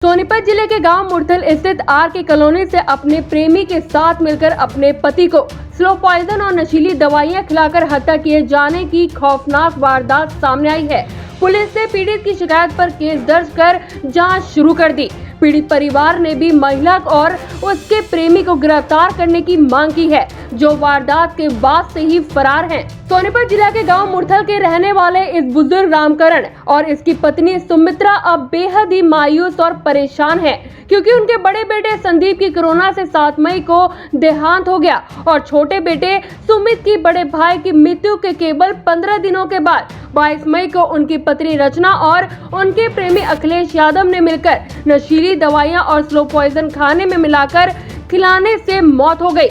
सोनीपत जिले के गांव मुरथल स्थित आर के कॉलोनी से अपने प्रेमी के साथ मिलकर अपने पति को स्लो पॉइजन और नशीली दवाइयां खिलाकर हत्या किए जाने की खौफनाक वारदात सामने आई है। पुलिस ने पीड़ित की शिकायत पर केस दर्ज कर जांच शुरू कर दी। पीड़ित परिवार ने भी महिला और उसके प्रेमी को गिरफ्तार करने की मांग की है, जो वारदात के बाद से ही फरार हैं। सोनीपत जिला के गांव मुरथल के रहने वाले इस बुजुर्ग रामकरण और इसकी पत्नी सुमित्रा अब बेहद ही मायूस और परेशान हैं, क्योंकि उनके बड़े बेटे संदीप की कोरोना से 7 मई को देहांत हो गया और छोटे बेटे सुमित की बड़े भाई की मृत्यु के केवल 15 दिनों के बाद 22 मई को उनकी पत्नी रचना और उनके प्रेमी अखिलेश यादव ने मिलकर नशीली दवाइयां और स्लो पॉइजन खाने में मिलाकर खिलाने से मौत हो गई।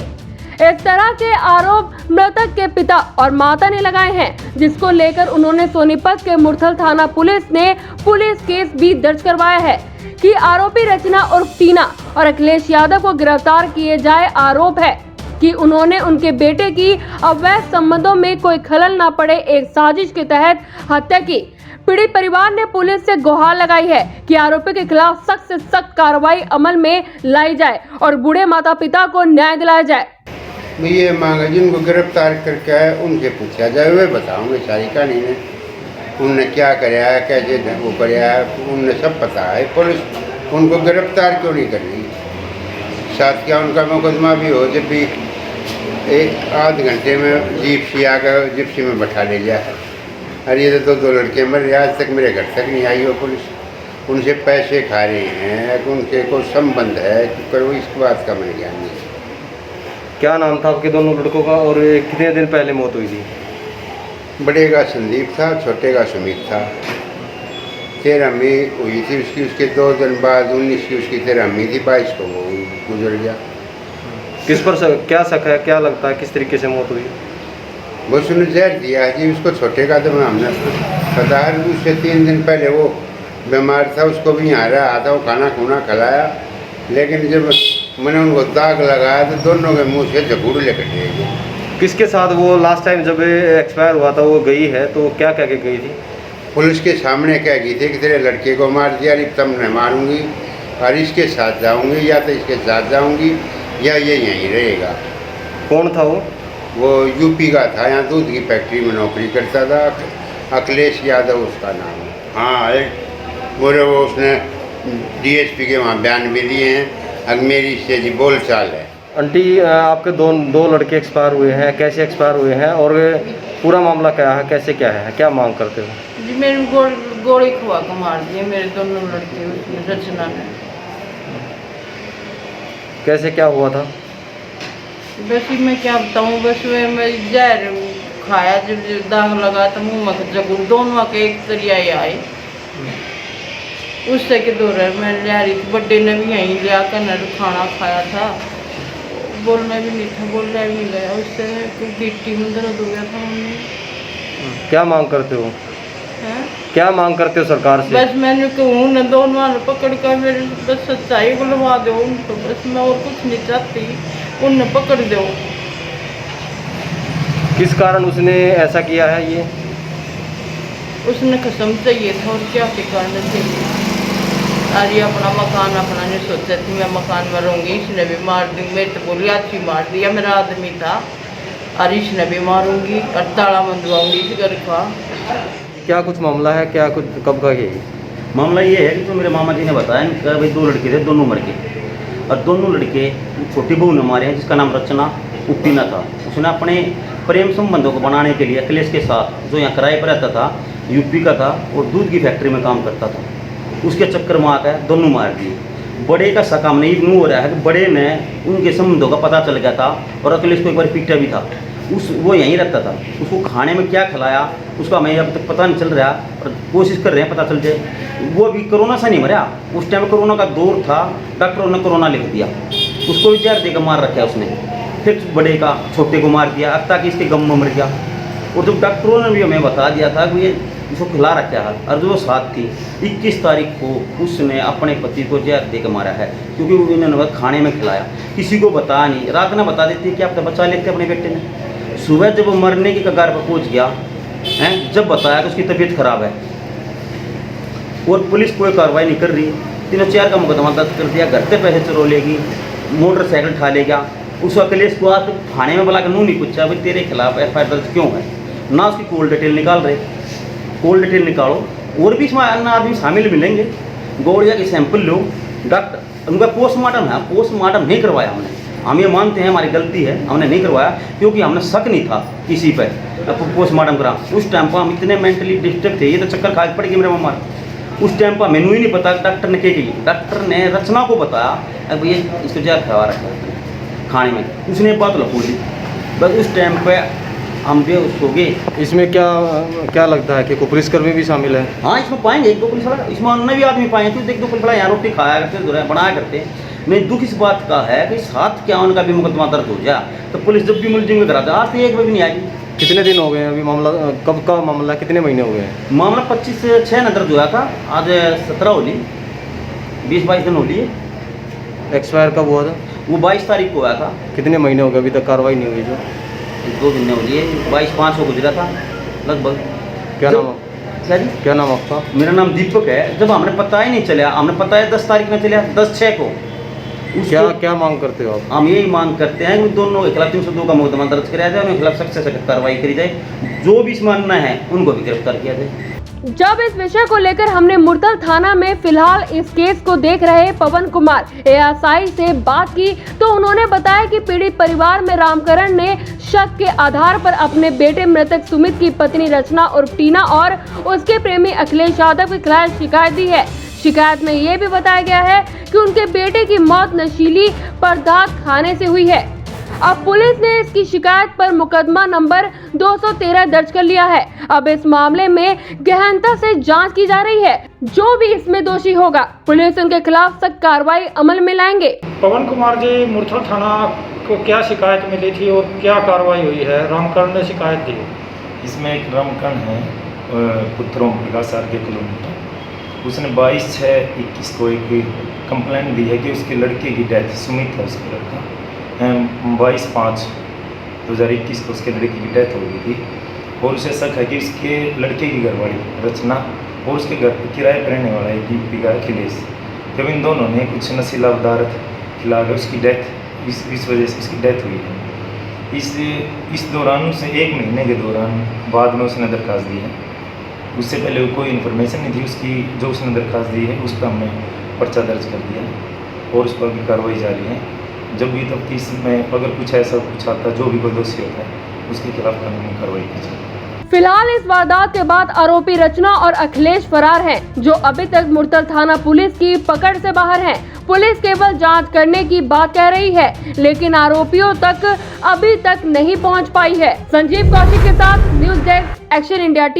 इस तरह के आरोप मृतक के पिता और माता ने लगाए हैं, जिसको लेकर उन्होंने सोनीपत के मुरथल थाना पुलिस ने पुलिस केस भी दर्ज करवाया है कि आरोपी रचना उर्फ टीना और अखिलेश यादव को गिरफ्तार किए जाए। आरोप है कि उन्होंने उनके बेटे की अवैध संबंधों में कोई खलल न पड़े एक साजिश के तहत हत्या की। पीड़ित परिवार ने पुलिस से गुहार लगाई है कि आरोपी के खिलाफ सख्त से सख्त कार्रवाई अमल में लाई जाए और बूढ़े माता पिता को न्याय दिलाया जाए। ये मांगा जिनको गिरफ्तार करके आए उनसे पूछा जाए, वे बताओगे सारी कहानी में उनने क्या कराया है, कैसे वो कराया है, उनने सब पता है। पुलिस उनको गिरफ्तार क्यों नहीं कर रही? साथ क्या उनका मुकदमा भी हो, जब भी एक आध घंटे में जिप्सी आकर जिप्सी में बैठा ले जाए। अरे ये तो 2 लड़के मरे, आज तक मेरे घर तक नहीं आई हो पुलिस। उनसे पैसे खा रहे हैं, उनके कोई संबंध है पर वो इस बात का मैंने ज्ञान नहीं। क्या नाम था आपके दोनों लड़कों का और कितने दिन पहले मौत हुई थी? बड़े का संदीप था, छोटे का सुमित था। 13 मई हुई थी उसकी, उसके 2 दिन बाद 19 की उसकी 13 मई थी, 22 को वो गुजर गया। किस पर क्या शक है, क्या लगता है किस तरीके से मौत हुई? वो उसने जहर दिया है जी उसको। छोटे का तो हमने पता है, उससे 3 दिन पहले वो बीमार था, उसको भी यहाँ रहा था, वो खाना खुना खिलाया, लेकिन जब मैंने उनको दाग लगाया तो दोनों के मुंह से झगूड़े कटे गए। किसके साथ वो लास्ट टाइम जब एक्सपायर हुआ था वो गई है, तो क्या कह के गई थी? पुलिस के सामने कह गई थी कि तेरे लड़के को मार दिया, तब मैं मारूंगी और इसके साथ जाऊंगी, या तो इसके साथ जाऊंगी या ये यहीं रहेगा। कौन था वो? वो यूपी का था, यहाँ दूध की फैक्ट्री में नौकरी करता था। अखिलेश यादव उसका नाम है। हाँ, एक बोले वो उसने डीएसपी के वहाँ बयान भी दिए हैं। मेरी से जी बोल चाल है। आंटी, आपके दो लड़के एक्सपायर हुए हैं, कैसे एक्सपायर हुए हैं और पूरा मामला क्या है, कैसे क्या है, क्या मांग करते हो? जी मेरे गोली खुआ को मार दिए मेरे दोनों लड़के, उसमें रचना ने। कैसे क्या हुआ था? बस मैं क्या बताऊँ, बस मैं जहर खाया, जब दाग लगा तो मुँह में जगुर दोनों के एक तरिया आए। उससे के दौर मैं ले रही थी, बड्डे ने भी यहीं लिया कर खाना खाया था, बोलना भी नहीं था, बोलना भी नहीं गया, उससे गिट्टी में दर्द हो गया था। मम्मी क्या मांग करते हो? हैं? क्या मांग करते हो सरकार से? बस मैंने कहूँ न दोनों पकड़ कर मेरे बस सच्चाई बुलवा दो उनको, बस मैं और कुछ नहीं चाहती, उन्हें पकड़ दो। किस कारण उसने ऐसा किया है? ये उसने कसम चाहिए था और क्या के कारण चाहिए। अरे अपना मकान अपना नहीं सोचा थी, मैं मकान में रहूँगी, इसने भी मार दी। मेरे तो बोली अच्छी मार दिया, मेरा आदमी था, और इसने भी मारूंगी और ताला मंदवाऊंगी इस घर का। क्या कुछ मामला है, क्या कुछ कब का ये मामला ये है कि जो मेरे मामा जी ने बताया कि भाई 2 लड़के थे, दोनों मर गए और दोनों लड़के छोटी बहू ने मारे हैं, जिसका नाम रचना उर्फ टीना था। उसने अपने प्रेम संबंधों को बनाने के लिए अखिलेश के साथ, जो यहाँ किराए पर रहता था, यूपी का था और दूध की फैक्ट्री में काम करता था, उसके चक्कर में आकर दोनों मार दिए। बड़े का सकाम नहीं यूँ हो रहा है कि बड़े ने उनके संबंधों का पता चल गया था और अखिलेश को एक बार पीटा भी था। वो यहीं रहता था, उसको खाने में क्या खिलाया उसका हमें अब तक पता नहीं चल रहा और कोशिश कर रहे हैं पता चल जाए। वो अभी कोरोना से नहीं मरा, उस टाइम कोरोना का दौर था, डॉक्टरों ने कोरोना लिख दिया, उसको भी जहर देकर मार रखा उसने। फिर बड़े का छोटे को मार दिया, अब तक इसके गम में मर गया। और जब डॉक्टरों ने भी हमें बता दिया था कि ये इसको खिला रखा है, और जो साथ थी 21 तारीख को उसने अपने पति को जहर देकर मारा है, क्योंकि उन्होंने खाने में खिलाया। किसी को बता नहीं, रात में बता देती कि आप तो बचा लेते अपने बेटे ने। सुबह जब वो मरने की कगार पर पहुंच गया हैं, जब बताया कि उसकी तबीयत खराब है और पुलिस कोई कार्रवाई नहीं कर रही, 304 का मुकदमा दर्ज कर दिया, घर से पैसे चुरा लेगी, मोटरसाइकिल उठा लेगा। उस अखिलेश को आज थाने में बुला कर नू नहीं पूछा भाई तेरे खिलाफ FIR दर्ज क्यों है, ना उसकी कॉल डिटेल निकाल रहे। कॉल डिटेल निकालो, और भी इसमें अन्य आदमी शामिल मिलेंगे। गौड़िया के सैंपल लो, डॉक्टर उनका पोस्टमार्टम है, पोस्टमार्टम नहीं करवाया हमने। हम ये मानते हैं हमारी गलती है, हमने नहीं करवाया क्योंकि हमने शक नहीं था किसी पर पोस्टमार्टम करा। उस टाइम पर हम इतने मेंटली डिस्टर्ब थे, ये तो चक्कर खा पड़ गई मेरे मम्मा। उस टाइम पर मैनू ही नहीं पता डॉक्टर ने क्या की। डॉक्टर ने रचना को बताया अब ये इसको जहर खवा रखा है खाने में, उसने बात लपो दी। बस उस टाइम पे हम बेहोश हो गए। इसमें क्या लगता है कि कोई पुलिसकर्मी भी शामिल है? हाँ, इसमें पाएंगे 1-2 पुलिस वाला, इसमें अन्य भी आदमी पाएंगे। तो देख 2 पुलिस वाला यहाँ रोटी खाया करते, बनाया करते। मैं दुख इस बात का है कि 751 का भी मुकदमा दर्ज हो जाए तो पुलिस जब भी मुलजिम को कराता है, आज तो एक भी नहीं आएगी। कितने दिन हो गए हैं अभी मामला, कब का मामला, कितने महीने हो गए हैं? मामला 25/6 में दर्ज हुआ था, आज 17 होली, 20-22 दिन होली है। एक्सपायर कब हुआ था? वो 22 तारीख को हुआ था। कितने महीने हो गए अभी तक कार्रवाई नहीं हुई? जो 2 महीने हो लिए, 22/5 को गुजरा था लगभग। क्या नाम? क्या जी? क्या नाम आपका? मेरा नाम दीपक है। जब हमने पता ही नहीं चला, हमने पता है 10 तारीख में चला, 10/6 को। क्या मांग करते हो आप? हम यही मांग करते हैं कि दोनों के खिलाफ 302 का मुकदमा दर्ज कराया जाए, उनके खिलाफ सख्त से सख्त कार्रवाई करी जाए। जो भी इसमें अन्य है उनको भी गिरफ्तार किया जाए। जब इस विषय को लेकर हमने मुरथल थाना में फिलहाल इस केस को देख रहे पवन कुमार ASI से बात की तो उन्होंने बताया कि पीड़ित परिवार में रामकरण ने शक के आधार पर अपने बेटे मृतक सुमित की पत्नी रचना उर्फ टीना और उसके प्रेमी अखिलेश यादव के खिलाफ शिकायत दी है। शिकायत में ये भी बताया गया है कि उनके बेटे की मौत नशीली पदार्थ खाने से हुई है। अब पुलिस ने इसकी शिकायत पर मुकदमा नंबर 213 दर्ज कर लिया है। अब इस मामले में गहनता से जांच की जा रही है। जो भी इसमें दोषी होगा पुलिस उनके खिलाफ सख्त कार्रवाई अमल में लाएंगे। पवन कुमार जी, मुरथल थाना को क्या शिकायत मिली थी और क्या कार्रवाई हुई है? रामकरण ने शिकायत दी। इसमें एक रामकरण है पुत्रों प्रकाश आर के कॉलोनी का, उसने 22/6/21 को एक कंप्लेंट दी है कि उसके लड़के की डेथ, सुमित है उसका लड़का, 22/5/2021 को उसके लड़के की डेथ हो गई थी। और उसे शक है कि उसके लड़के की घरवाली रचना और उसके घर पर किराए पर रहने वाला एक यूपी का अखिलेश, जब इन दोनों ने कुछ नशीला पदार्थ खिला कर उसकी डेथ, इस वजह से उसकी डेथ हुई है। इस दौरान उसे 1 महीने के दौरान बाद में उसने दरखास्त दी है। उससे पहले कोई इन्फॉर्मेशन नहीं थी उसकी, जो उसने दरखास्त दी है उस पर हमने पर्चा दर्ज कर दिया और उस पर भी कार्रवाई जारी है। जब भी तफ्तीश में अगर कुछ ऐसा कुछ आता, जो भी कोई दोषी होता है उसके खिलाफ कानूनी कार्रवाई की जाए। फिलहाल इस वारदात के बाद आरोपी रचना और अखिलेश फरार हैं, जो अभी तक मुरथल थाना पुलिस की पकड़ से बाहर हैं। पुलिस केवल जांच करने की बात कह रही है, लेकिन आरोपियों तक अभी तक नहीं पहुंच पाई है। संजीव कौशिक के साथ news desk, action India TV.